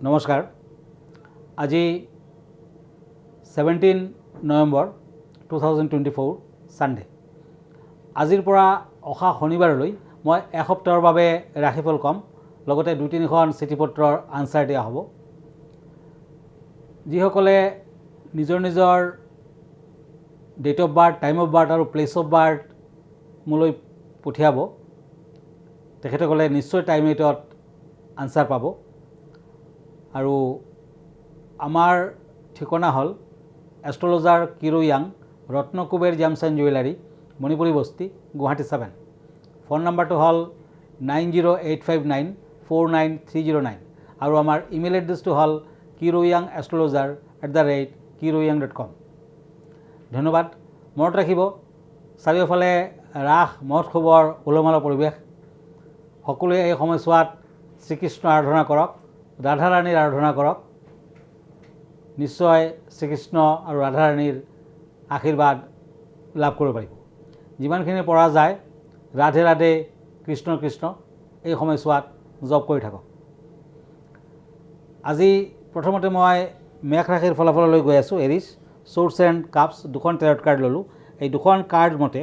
নমস্কাৰ। আজি 17 নৱেম্বৰ 2024 সানডে। আজিৰ পৰা অহা শনিবাৰলৈ মই এসপ্তাহৰ বাবে ৰাশিফল কম, লগতে 2-3খন চিঠিপত্ৰৰ আনসাৰ দিয়া হ'ব। যিসকলে নিজৰ নিজৰ date of birth, time of birth আৰু প্লেচ অফ বাৰ্থ মোলৈ পঠিয়াব, তেখেতসকলে নিশ্চয় টাইম এইটত আনসাৰ পাব। আৰু আমাৰ ঠিকনা হ'ল astrologer Kiro Yang, Ratnakuber gems and jewellery, Manipuri Basti, Guwahati 7। Phone নম্বৰটো হ'ল 9085949309 আৰু আমাৰ ইমেইল এড্ৰেছটো হ'ল kiroyangastrologer@kiroyang.com। ধন্যবাদ। মনত ৰাখিব, চাৰিওফালে ৰাস মহোৎসৱৰ উলহ-মালহ পৰিৱেশ। সকলোৱে এই সময়ছোৱাত শ্ৰীকৃষ্ণ আৰাধনা কৰক, ৰাধা ৰাণীৰ আৰাধনা কৰক। নিশ্চয় শ্ৰীকৃষ্ণ আৰু ৰাধা ৰাণীৰ আশীৰ্বাদ লাভ কৰিব পাৰিব। যিমানখিনি পৰা যায় ৰাধে ৰাধে কৃষ্ণ কৃষ্ণ এই সময়ছোৱাত জপ কৰি থাকক। আজি প্ৰথমতে মই মেঘ ৰাশিৰ ফলাফললৈ গৈ আছোঁ। এৰিছ, চোৰ্চ এণ্ড কাপছ, দুখন টেৰট কাৰ্ড ল'লোঁ। এই দুখন কাৰ্ড মতে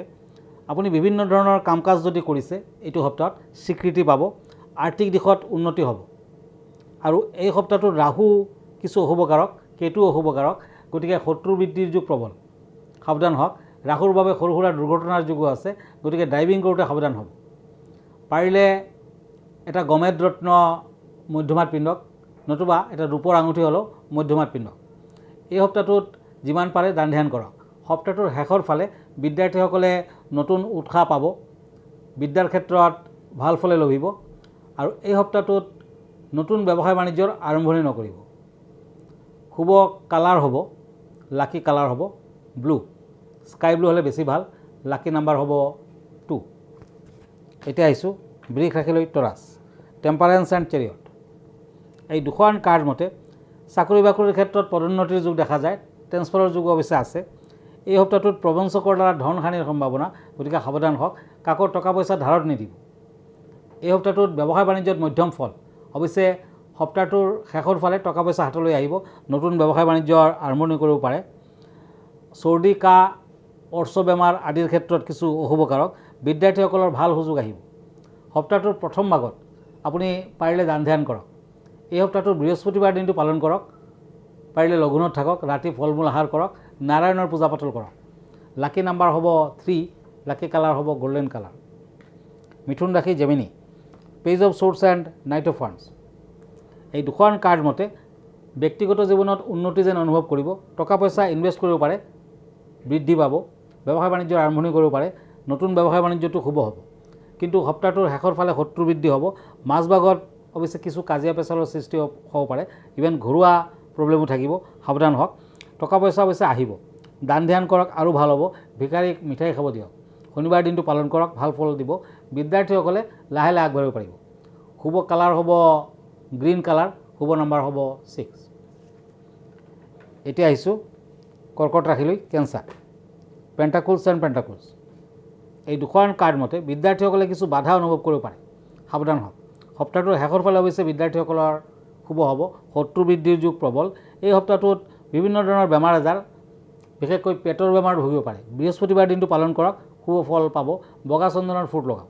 আপুনি বিভিন্ন ধৰণৰ কাম কাজ যদি কৰিছে এইটো সপ্তাহত স্বীকৃতি পাব, আৰ্থিক দিশত উন্নতি হ'ব। আৰু এই সপ্তাহটোত ৰাহু কিছু অশুভকাৰক, কেতু অশুভকাৰক, গতিকে শত্ৰু বৃদ্ধিৰ যুগ প্ৰবল। সাৱধান হওক। ৰাহুৰ বাবে সৰু সুৰা দুৰ্ঘটনাৰ যুগো আছে, গতিকে ড্ৰাইভিং কৰোঁতে সাৱধান হ'ব। পাৰিলে এটা গমেদ ৰত্ন মধ্যমাত পিন্ধক, নতুবা এটা ৰূপৰ আঙুঠি হ'লেও মধ্যমাত পিন্ধক। এই সপ্তাহটোত যিমান পাৰে দান ধ্যান কৰক। সপ্তাহটোৰ শেষৰ ফালে বিদ্যাৰ্থীসকলে নতুন উৎসাহ পাব, বিদ্যাৰ ক্ষেত্ৰত ভাল ফলে লভিব। আৰু এই সপ্তাহটোত নতুন ব্যৱসায় বাণিজ্যৰ আৰম্ভণি নকৰিব। শুভ কালাৰ হ'ব, লাকি কালাৰ হ'ব ব্লু, স্কাই ব্লু হ'লে বেছি ভাল। লাকি নাম্বাৰ হ'ব 2। এতিয়া আহিছোঁ বৃষ ৰাশিলৈ। টৰাছ, টেম্পাৰেন্স এণ্ড চেৰিয়ট। এই দুখন কাৰ্ড মতে চাকৰি বাকৰিৰ ক্ষেত্ৰত পদোন্নতিৰ যুগ দেখা যায়, ট্ৰেন্সফাৰৰ যুগ অৱশ্যে আছে। এই সপ্তাহটোত প্ৰবঞ্চকৰ দ্বাৰা ধন হানিৰ সম্ভাৱনা, গতিকে সাৱধান হওক। কাকো টকা পইচা ধাৰত নিদিব। এই সপ্তাহটোত ব্যৱসায় বাণিজ্যত মধ্যম ফল। অৱশ্যে সপ্তাহটোৰ শেষৰ ফালে টকা পইচা হাতলৈ আহিব, নতুন ব্যৱসায় বাণিজ্যৰ আৰম্ভণি কৰিব পাৰে। চৰ্দি, কাহ, অৰ্চ বেমাৰ আদিৰ ক্ষেত্ৰত কিছু অশুভকাৰক, বিদ্যাৰ্থীসকলৰ ভাল সুযোগ আহিব। সপ্তাহটোৰ প্ৰথম ভাগত আপুনি পাৰিলে দান ধ্যান কৰক। এই সপ্তাহটোৰ বৃহস্পতিবাৰ দিনটো পালন কৰক। পাৰিলে লঘোণত থাকক, ৰাতি ফল মূল আহাৰ কৰক, নাৰায়ণৰ পূজা পাতল কৰক। লাকি নাম্বাৰ হ'ব 3, লাকি কালাৰ হ'ব গল্ডেন কালাৰ। মিথুন ৰাশি, Gemini, page of source and night of funds. এই দুখন কাৰ্ড মতে ব্যক্তিগত জীৱনত উন্নতি যেন অনুভৱ কৰিব। টকা পইচা ইনভেষ্ট কৰিব পাৰে, বৃদ্ধি পাব। ব্যৱসায় বাণিজ্যৰ আৰম্ভণি কৰিব পাৰে, নতুন ব্যৱসায় বাণিজ্যটো শুভ হ'ব। কিন্তু সপ্তাহটোৰ শেষৰ ফালে শত্ৰু বৃদ্ধি হ'ব। মাজভাগত অৱশ্যে কিছু কাজিয়া পেচালৰ সৃষ্টি হ'ব পাৰে, ইভেন ঘৰুৱা প্ৰব্লেমো থাকিব। সাৱধান হওক। টকা পইচা অৱশ্যে আহিব। দান ধ্যান কৰক আৰু ভাল হ'ব। ভিকাৰীক মিঠাই খাব দিয়ক। শনিবাৰ দিনটো পালন কৰক, ভাল ফল দিব। বিদ্যাৰ্থীসকলে লাহে লাহে আগবাঢ়িব পাৰিব। শুভ কালাৰ হ'ব গ্ৰীণ কালাৰ, শুভ নাম্বাৰ হ'ব 6। এতিয়া আহিছোঁ কৰ্কট ৰাশিলৈ। Cancer, পেণ্টাকুলছ and পেণ্টাকুলছ। এই দুখন কাৰ্ড মতে বিদ্যাৰ্থীসকলে কিছু বাধা অনুভৱ কৰিব পাৰে, সাৱধান হওক। সপ্তাহটোৰ শেষৰ ফালে অৱশ্যে বিদ্যাৰ্থীসকলৰ শুভ হ'ব। শত্ৰু বৃদ্ধিৰ যুগ প্ৰবল। এই সপ্তাহটোত বিভিন্ন ধৰণৰ বেমাৰ আজাৰ, বিশেষকৈ পেটৰ বেমাৰ ভুগিব পাৰে। বৃহস্পতিবাৰ দিনটো পালন কৰক, শুভ ফল পাব। বগা চন্দনৰ ফুট লগাওক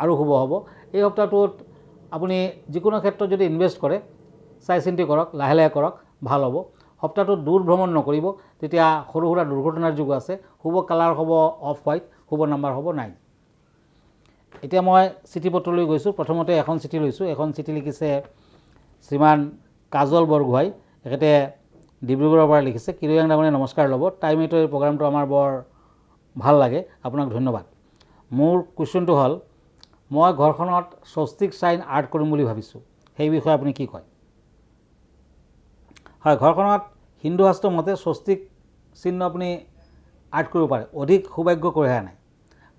আৰু শুভ হ'ব। এই সপ্তাহটোত আপুনি যিকোনো ক্ষেত্ৰত যদি ইনভেষ্ট কৰে চাই চিন্তি কৰক, লাহে লাহে কৰক, ভাল হ'ব। সপ্তাহটোত দূৰ ভ্ৰমণ নকৰিব, তেতিয়া সৰু সুৰা দুৰ্ঘটনাৰ যুগ আছে। শুভ কালাৰ হ'ব অফ হোৱাইট, শুভ নাম্বাৰ হ'ব 9। এতিয়া মই চিঠি পত্ৰলৈ গৈছোঁ। প্ৰথমতে এখন চিঠি লৈছোঁ। এখন চিঠি লিখিছে শ্ৰীমান কাজল বৰগোহাঁই, এখেতে ডিব্ৰুগড়ৰ পৰা লিখিছে। কিৰোয়াং ডাঙৰীয়া নমস্কাৰ ল'ব। টাইম এইটৰ এই প্ৰগ্ৰামটো আমাৰ বৰ ভাল লাগে, আপোনাক ধন্যবাদ। মোৰ কুৱেশ্যনটো হ'ল, মই ঘৰখনত স্বস্তিক চাইন আৰ্ট কৰিম বুলি ভাবিছোঁ, সেই বিষয়ে আপুনি কি কয়? হয়, ঘৰখনত হিন্দু শাস্ত্ৰ মতে স্বস্তিক চিহ্ন আপুনি আৰ্ট কৰিব পাৰে, অধিক সৌভাগ্য কঢ়িয়াই আনে।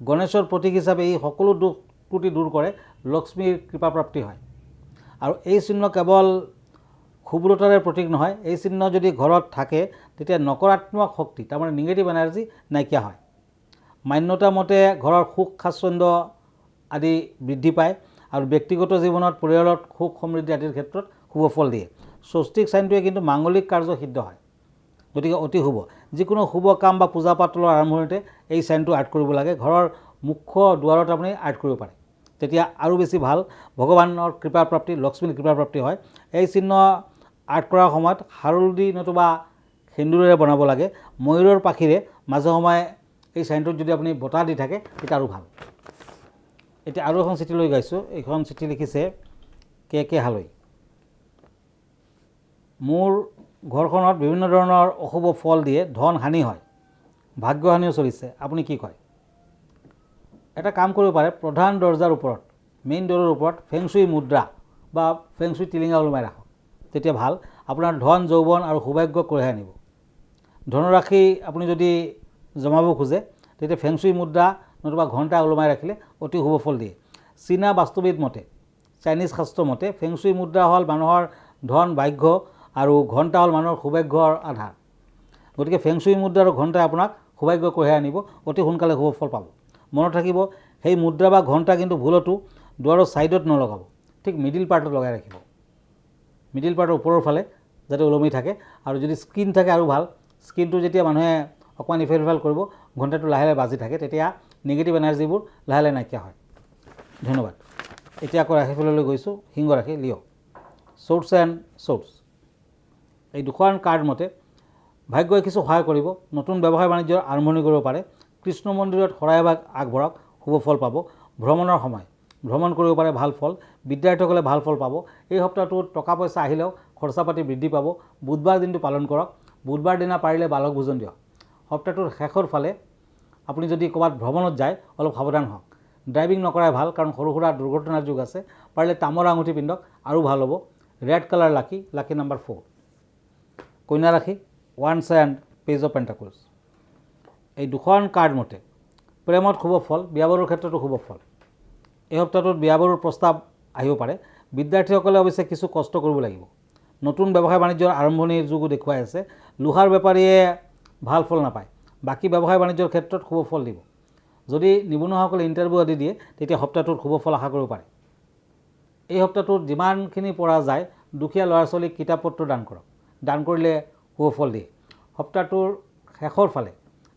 গণেশৰ প্ৰতীক হিচাপে ই সকলো দুখ ত্ৰুটি দূৰ কৰে, লক্ষ্মীৰ কৃপাপ্ৰাপ্তি হয়। আৰু এই চিহ্ন কেৱল শুভ্ৰতাৰে প্ৰতীক নহয়, এই চিহ্ন যদি ঘৰত থাকে তেতিয়া নকাৰাত্মক শক্তি, তাৰমানে নিগেটিভ এনাৰ্জি নাইকিয়া হয়। মান্যতা মতে ঘৰৰ সুখ স্বাচ্ছন্দ্য আদি বৃদ্ধি পায় আৰু ব্যক্তিগত জীৱনত পৰিয়ালত সুখ সমৃদ্ধি আদিৰ ক্ষেত্ৰত শুভ ফল দিয়ে। স্বস্তিক চাইনটোৱে কিন্তু মাংগলিক কাৰ্য সিদ্ধ হয়, গতিকে অতি শুভ। যিকোনো শুভ কাম বা পূজা পাতলৰ আৰম্ভণিতে এই চাইনটো আৰ্ট কৰিব লাগে। ঘৰৰ মুখ্য দুৱাৰত আপুনি আৰ্ট কৰিব পাৰে, তেতিয়া আৰু বেছি ভাল, ভগৱানৰ কৃপা প্ৰাপ্তি, লক্ষ্মীৰ কৃপা প্ৰাপ্তি হয়। এই চিহ্ন আৰ্ট কৰাৰ সময়ত হালধি নতুবা সেন্দুৰেৰে বনাব লাগে। ময়ূৰৰ পাখিৰে মাজে সময়ে এই চাইনটোত যদি আপুনি বতাহ দি থাকে তেতিয়া আৰু ভাল। এতিয়া আৰু এখন চিঠি লৈ গৈছোঁ। এইখন চিঠি লিখিছে কে হালৈ। মোৰ ঘৰখনত বিভিন্ন ধৰণৰ অশুভ ফল দিয়ে, ধন হানি হয়, ভাগ্যহানিও চলিছে, আপুনি কি কয়? এটা কাম কৰিব পাৰে, প্ৰধান দৰ্জাৰ ওপৰত, মেইন ডৰৰ ওপৰত ফেংচুই মুদ্ৰা বা ফেংচুই টিলিঙা ওলমাই ৰাখক, তেতিয়া ভাল। আপোনাৰ ধন যৌৱন আৰু সৌভাগ্য কঢ়িয়াই আনিব। ধনৰাশি আপুনি যদি জমাব খোজে তেতিয়া ফেংচুই মুদ্ৰা নতুবা ঘণ্টা ওলমাই ৰাখিলে অতি শুভ ফল দিয়ে। চীনা বাস্তুবিদ মতে, চাইনিজ শাস্ত্ৰ মতে ফেংচুই মুদ্ৰা হ'ল মানুহৰ ধন ভাগ্য আৰু ঘণ্টা হ'ল মানুহৰ সৌভাগ্যৰ আধাৰ। গতিকে ফেংচুই মুদ্ৰা আৰু ঘণ্টাই আপোনাক সৌভাগ্য কঢ়িয়াই আনিব, অতি সোনকালে শুভ ফল পাব। মনত ৰাখিব, সেই মুদ্ৰা বা ঘণ্টা কিন্তু ভুলতো দুৱাৰৰ ছাইডত নলগাব, ঠিক মিডিল পাৰ্টত লগাই ৰাখিব, মিডিল পাৰ্টৰ ওপৰৰ ফালে যাতে ওলমি থাকে। আৰু যদি স্ক্ৰীন থাকে আৰু ভাল, স্ক্ৰীনটো যেতিয়া মানুহে অকণমান ইফাল সিফাল কৰিব, ঘণ্টাটো লাহে লাহে বাজি থাকে, তেতিয়া নিগেটিভ এনাৰ্জিবোৰ লাহে লাহে নাইকিয়া হয়। ধন্যবাদ। এতিয়া আকৌ ৰাশিফললৈ গৈছোঁ। সিংহ ৰাশি, লিঅ'। শ্বৰ্টছ এণ্ড শ্বৰ্টছ, এই দুখন কাৰ্ড মতে ভাগ্যই কিছু সহায় কৰিব। নতুন ব্যৱসায় বাণিজ্যৰ আৰম্ভণি কৰিব পাৰে। কৃষ্ণ মন্দিৰত শৰাই এভাগ আগবঢ়াওক, শুভ ফল পাব। ভ্ৰমণৰ সময়, ভ্ৰমণ কৰিব পাৰে, ভাল ফল। বিদ্যাৰ্থীসকলে ভাল ফল পাব। এই সপ্তাহটোত টকা পইচা আহিলেও খৰচা পাতি বৃদ্ধি পাব। বুধবাৰ দিনটো পালন কৰক। বুধবাৰ দিনা পাৰিলে বালক ভোজন দিয়ক। সপ্তাহটোৰ শেষৰ ফালে আপুনি যদি ক'ৰবাত ভ্ৰমণত যায় অলপ সাৱধান হওক। ড্ৰাইভিং নকৰাই ভাল, কাৰণ সৰু সুৰা দুৰ্ঘটনাৰ যুগ আছে। পাৰিলে তামৰ আঙুঠি পিন্ধক, আৰু ভাল হ'ব। ৰেড কালাৰ লাকি, লাকি নাম্বাৰ 4। কন্যা ৰাশি, ওৱান্স এণ্ড পেজ অফ পেণ্টাকলছ, এই দুখন কাৰ্ড মতে প্ৰেমত শুভ ফল, বিয়া বাৰুৰ ক্ষেত্ৰতো শুভ ফল। এই সপ্তাহটোত বিয়া বাৰুৰ প্ৰস্তাৱ আহিব পাৰে। বিদ্যাৰ্থীসকলে অৱশ্যে কিছু কষ্ট কৰিব লাগিব। নতুন ব্যৱসায় বাণিজ্যৰ আৰম্ভণিৰ যুগো দেখুৱাই আছে। লোহাৰ বেপাৰীয়ে ভাল ফল নাপায়, বাকী ব্যৱসায় বাণিজ্যৰ ক্ষেত্ৰত শুভ ফল দিব। যদি নিবনুৱাসকলে ইণ্টাৰভিউ আদি দিয়ে তেতিয়া সপ্তাহটোত শুভ ফল আশা কৰিব পাৰে। এই সপ্তাহটোত যিমানখিনি পৰা যায় দুখীয়া ল'ৰা ছোৱালীক কিতাপ পত্ৰ দান কৰক, দান কৰিলে শুভ ফল দিয়ে। সপ্তাহটোৰ শেষৰ ফালে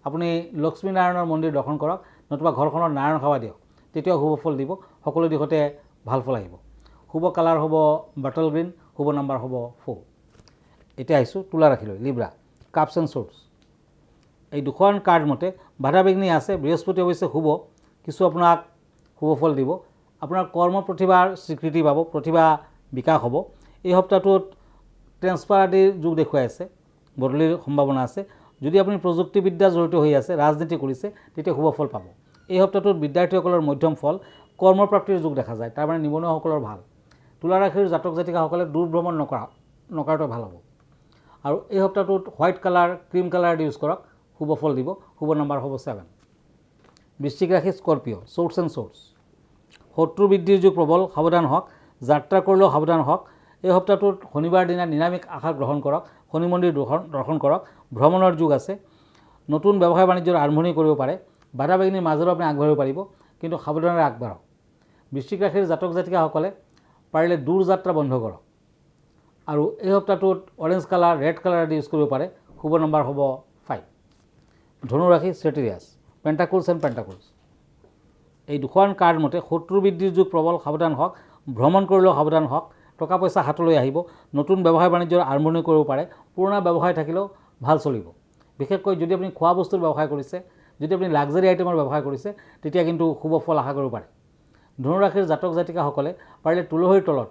আপুনি লক্ষ্মীনাৰায়ণৰ মন্দিৰ দৰ্শন কৰক, নতুবা ঘৰখনত নাৰায়ণ সেৱা দিয়ক, তেতিয়াও শুভ ফল দিব। সকলো দিশতে ভাল ফল আহিব। শুভ কালাৰ হ'ব বাটল গ্ৰীণ, শুভ নাম্বাৰ হ'ব 4। এতিয়া আহিছোঁ তুলা ৰাশিলৈ, লিব্ৰা। কাপছ এণ্ড শ্বৰ্টছ, এই দুখন কাৰ্ড মতে বাধা বিঘ্নি আছে। বৃহস্পতি অৱশ্যে শুভ, কিছু আপোনাক শুভ ফল দিব। আপোনাৰ কৰ্ম প্ৰতিভাৰ স্বীকৃতি পাব, প্ৰতিভা বিকাশ হ'ব। এই সপ্তাহটোত ট্ৰেন্সফাৰ আদিৰ যুগ দেখুৱাই আছে, বদলিৰ সম্ভাৱনা আছে। যদি আপুনি প্ৰযুক্তিবিদ্যা জড়িত হৈ আছে, ৰাজনীতি কৰিছে, তেতিয়া শুভ ফল পাব। এই সপ্তাহটোত বিদ্যাৰ্থীসকলৰ মধ্যম ফল, কৰ্মপ্ৰাপ্তিৰ যুগ দেখা যায়, তাৰমানে নিবনুৱাসকলৰ ভাল। তুলা ৰাশিৰ জাতক জাতিকাসকলে দূৰ ভ্ৰমণ নকৰাটো ভাল হ'ব। আৰু এই সপ্তাহটোত white colour, cream colour use কৰক, শুভ ফল দিব। শুভ নাম্বাৰ হ'ব 7। বৃশ্চিক ৰাশি, স্কৰ্পিঅ'। শ্বৰ্টছ এণ্ড শ্বৰ্টছ, শত্ৰু বৃদ্ধিৰ যুগ প্ৰবল, সাৱধান হওক। যাত্ৰা কৰিলেও সাৱধান হওক। এই সপ্তাহটোত শনিবাৰ দিনা নিৰামিষ আহাৰ গ্ৰহণ কৰক, শনি মন্দিৰ দৰ্শন কৰক। ভ্ৰমণৰ যুগ আছে। নতুন ব্যৱসায় বাণিজ্যৰ আৰম্ভণি কৰিব পাৰে। বাধা বিঘ্নিৰ মাজেৰেও আপুনি আগবাঢ়িব পাৰিব, কিন্তু সাৱধানেৰে আগবাঢ়ক। বৃশ্চিক ৰাশিৰ জাতক জাতিকাসকলে পাৰিলে দূৰ যাত্ৰা বন্ধ কৰক। আৰু এই সপ্তাহটোত অৰেঞ্জ কালাৰ, ৰেড কালাৰ আদি ইউজ কৰিব পাৰে। শুভ নম্বৰ হ'ব 5। ধনু ৰাশি, চেটিৰিয়াছ। পেণ্টাকলছ এণ্ড পেণ্টাকলছ, এই দুখন কাৰ্ড মতে শত্ৰু বৃদ্ধিৰ যুগ প্ৰবল, সাৱধান হওক। ভ্ৰমণ কৰিলেও সাৱধান হওক। টকা পইচা হাতলৈ আহিব। নতুন ব্যৱসায় বাণিজ্যৰ আৰম্ভণি কৰিব পাৰে। পুৰণা ব্যৱসায় থাকিলেও ভাল চলিব। বিশেষকৈ যদি আপুনি খোৱা বস্তুৰ ব্যৱসায় কৰিছে, যদি আপুনি লাক্সাৰী আইটেমৰ ব্যৱসায় কৰিছে, তেতিয়া কিন্তু শুভ ফল আশা কৰিব পাৰে। ধনুৰাশিৰ জাতক জাতিকাসকলে পাৰিলে তুলসীৰ তলত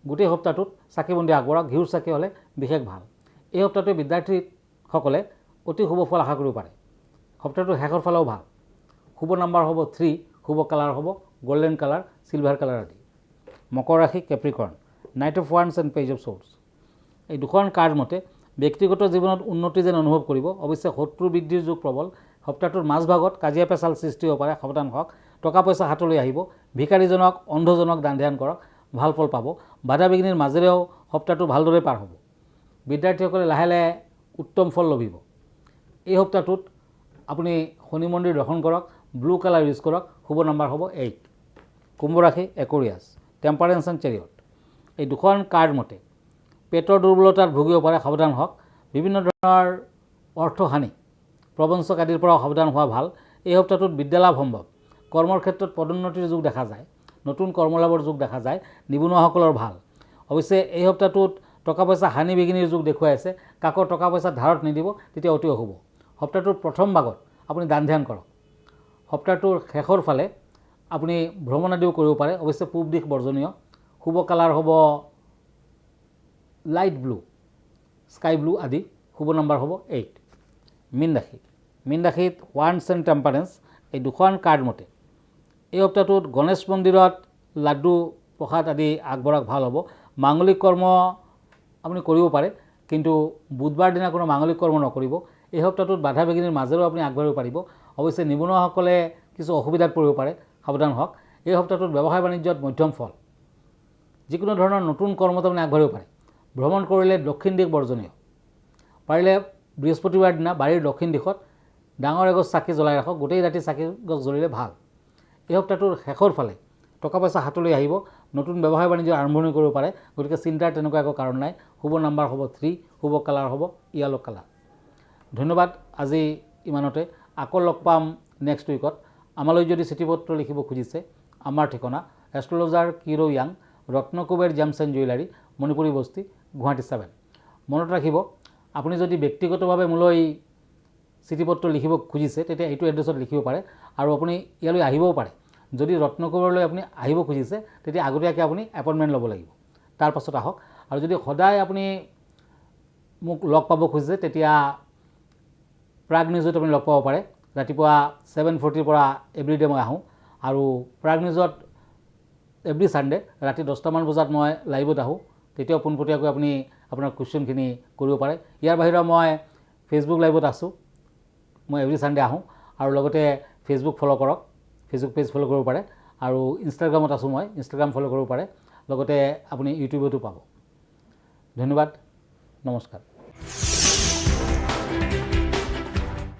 গোটেই সপ্তাহটোত চাকি বন্তি আগবঢ়াওক, ঘিউৰ চাকি হ'লে বিশেষ ভাল। এই সপ্তাহটোৱে বিদ্যাৰ্থীসকলে অতি শুভ ফল আশা কৰিব পাৰে। সপ্তাহটোৰ শেষৰ ফালেও ভাল। শুভ নাম্বাৰ হ'ব 3, শুভ কালাৰ হ'ব গল্ডেন কালাৰ, চিলভাৰ কালাৰ আদি। মকৰ ৰাশি, কেপ্ৰিকৰ্ণ। নাইট অফ ওৱান্স এণ্ড পেজ অফ শ্বৰ্টছ, এই দুখন কাৰ্ড মতে ব্যক্তিগত জীৱনত উন্নতি যেন অনুভৱ কৰিব। অৱশ্যে শত্ৰু বৃদ্ধিৰ যুগ প্ৰবল। সপ্তাহটোৰ মাজভাগত কাজিয়া পেচাল সৃষ্টি হ'ব পাৰে, সাৱধান হওক। টকা পইচা হাতলৈ আহিব। ভিকাৰীজনক, অন্ধজনক দান ধ্যান কৰক, ভাল ফল পাব। বাধা বিঘ্নিৰ মাজেৰেও সপ্তাহটো ভালদৰে পাৰ হ'ব। বিদ্যাৰ্থীসকলে লাহে লাহে উত্তম ফল লভিব। এই সপ্তাহটোত আপুনি শনি মন্দিৰ দৰ্শন কৰক, ব্লু কালাৰ ইউজ কৰক। শুভ নম্বৰ হ'ব 8। কুম্ভ ৰাশি, একুৰিয়াছ। টেম্পাৰেন্স এণ্ড চেৰিয়ট, এই দুখন কাৰ্ড মতে পেটৰ দুৰ্বলতাত ভুগিব পাৰে, সাৱধান হওক। বিভিন্ন ধৰণৰ অৰ্থহানি, প্ৰবঞ্চক আদিৰ পৰা সাৱধান হোৱা ভাল। এই সপ্তাহটোত বিদ্যালাভ সম্ভৱ। কৰ্মৰ ক্ষেত্ৰত পদোন্নতিৰ যোগ দেখা যায়, নতুন কৰ্মলাভৰ যোগ দেখা যায়, নিবনুৱাসকলৰ ভাল। অৱশ্যে এই সপ্তাহটোত টকা পইচা হানি বিঘিনিৰ যোগ দেখুৱাই আছে। কাকো টকা পইচা ধাৰত নিদিব, তেতিয়া অতি অশুভ। সপ্তাহটোৰ প্ৰথম ভাগত আপুনি দান ধ্যান কৰক। সপ্তাহটোৰ শেষৰ ফালে আপুনি ভ্ৰমণ আদিও কৰিব পাৰে, অৱশ্যে পূব দিশ বৰ্জনীয়। শুভ কালাৰ হ'ব লাইট ব্লু, স্কাই ব্লু আদি। শুভ নম্বৰ হ'ব 8। মীন ৰাশি। মীন ৰাশিত ওৱান্ডছ এণ্ড টেম্পাৰেন্স এই দুখন কাৰ্ড মতে এই সপ্তাহটোত গণেশ মন্দিৰত লাড্ডু প্ৰসাদ আদি আগবঢ়াওক, ভাল হ'ব। মাংগলিক কৰ্ম আপুনি কৰিব পাৰে, কিন্তু বুধবাৰ দিনা কোনো মাংগলিক কৰ্ম নকৰিব। এই সপ্তাহটোত বাধা বিঘিনিৰ মাজেৰেও আপুনি আগবাঢ়িব পাৰিব। অৱশ্যে নিবনুৱাসকলে কিছু অসুবিধাত পৰিব পাৰে, সাৱধান হওক। এই সপ্তাহটোত ব্যৱসায় বাণিজ্যত মধ্যম ফল। যিকোনো ধৰণৰ নতুন কৰ্মত আপুনি আগবাঢ়িব পাৰে। ভ্ৰমণ কৰিলে দক্ষিণ দিশ বৰ্জনীয়। পাৰিলে বৃহস্পতিবাৰ দিনা বাৰীৰ দক্ষিণ দিশত ডাঙৰ এগছ চাকি জ্বলাই ৰাখক, গোটেই ৰাতি চাকি গছ জ্বলিলে ভাল। এই সপ্তাহটোৰ শেষৰ ফালে টকা পইচা হাতলৈ আহিব, নতুন ব্যৱসায় বাণিজ্য আৰম্ভণি কৰিব পাৰে, গতিকে চিন্তাৰ তেনেকুৱা একো কাৰণ নাই। শুভ নম্বৰ হ'ব 3, শুভ কালাৰ হ'ব য়েলো কালাৰ। ধন্যবাদ, আজি ইমানতে। আকৌ লগ পাম নেক্সট উইকত। আমালৈ যদি চিঠি পত্ৰ লিখিব খুজিছে, আমাৰ ঠিকনা astrologer Kiro Yang, Ratnakuber gems and jewellery, Manipuri Basti, Guwahati 7। মনত ৰাখিব, আপুনি যদি ব্যক্তিগতভাৱে মোলৈ চিঠি পত্ৰ লিখিব খুজিছে, তেতিয়া এইটো এড্ৰেছত লিখিব পাৰে, আৰু আপুনি ইয়ালৈ আহিবও পাৰে। যদি ৰত্নকুবেৰলৈ আপুনি আহিব খুজিছে, তেতিয়া আগতীয়াকৈ আপুনি এপইণ্টমেণ্ট ল'ব লাগিব, তাৰ পাছত আহক। আৰু যদি সদায় আপুনি মোক লগ পাব খুজিছে, তেতিয়া প্ৰাগ নিউজত আপুনি লগ পাব পাৰে। ৰাতিপুৱা 7:40 পৰা এভৰিডে মই আহোঁ, আৰু প্ৰাগ নিউজত এভৰি ছানডে ৰাতি 10টামান বজাত মই লাইভত আহোঁ। তেতিয়াও পোনপটীয়াকৈ আপুনি আপোনাৰ কুৱেশ্যনখিনি কৰিব পাৰে। ইয়াৰ বাহিৰে মই ফেচবুক লাইভত আছোঁ, মই এভৰি ছানডে আহোঁ। আৰু লগতে ফেচবুক ফ'ল' কৰক, ফেচবুক পেজ ফ'ল' কৰিব পাৰে। আৰু ইনষ্টাগ্ৰামত আছোঁ মই, ইনষ্টাগ্ৰাম ফ'ল' কৰিব পাৰে। লগতে আপুনি ইউটিউবতো পাব। ধন্যবাদ, নমস্কাৰ।